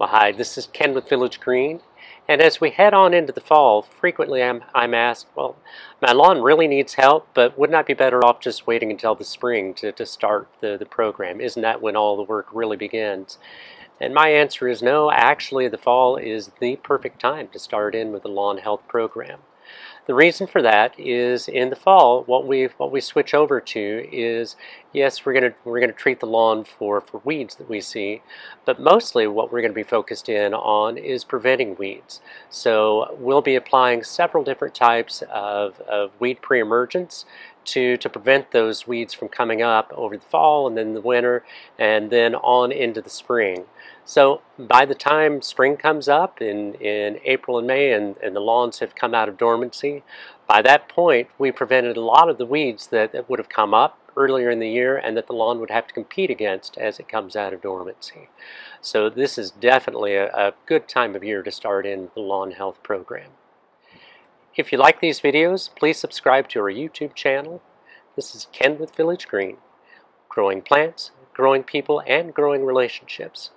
Well, hi, this is Ken with Village Green, and as we head on into the fall, frequently I'm asked, well, my lawn really needs help, but wouldn't I be better off just waiting until the spring to start the program? Isn't that when all the work really begins? And my answer is no, actually the fall is the perfect time to start in with the lawn health program. The reason for that is in the fall, what we switch over to is, yes, we're gonna treat the lawn for weeds that we see, but mostly what we're going to be focused in on is preventing weeds. So we'll be applying several different types of weed pre-emergence to prevent those weeds from coming up over the fall and then the winter and then on into the spring. So by the time spring comes up in April and May and the lawns have come out of dormancy, by that point we prevented a lot of the weeds that would have come up earlier in the year and that the lawn would have to compete against as it comes out of dormancy. So this is definitely a good time of year to start in the lawn health program. If you like these videos, please subscribe to our YouTube channel. This is Ken with Village Green, growing plants, growing people, and growing relationships.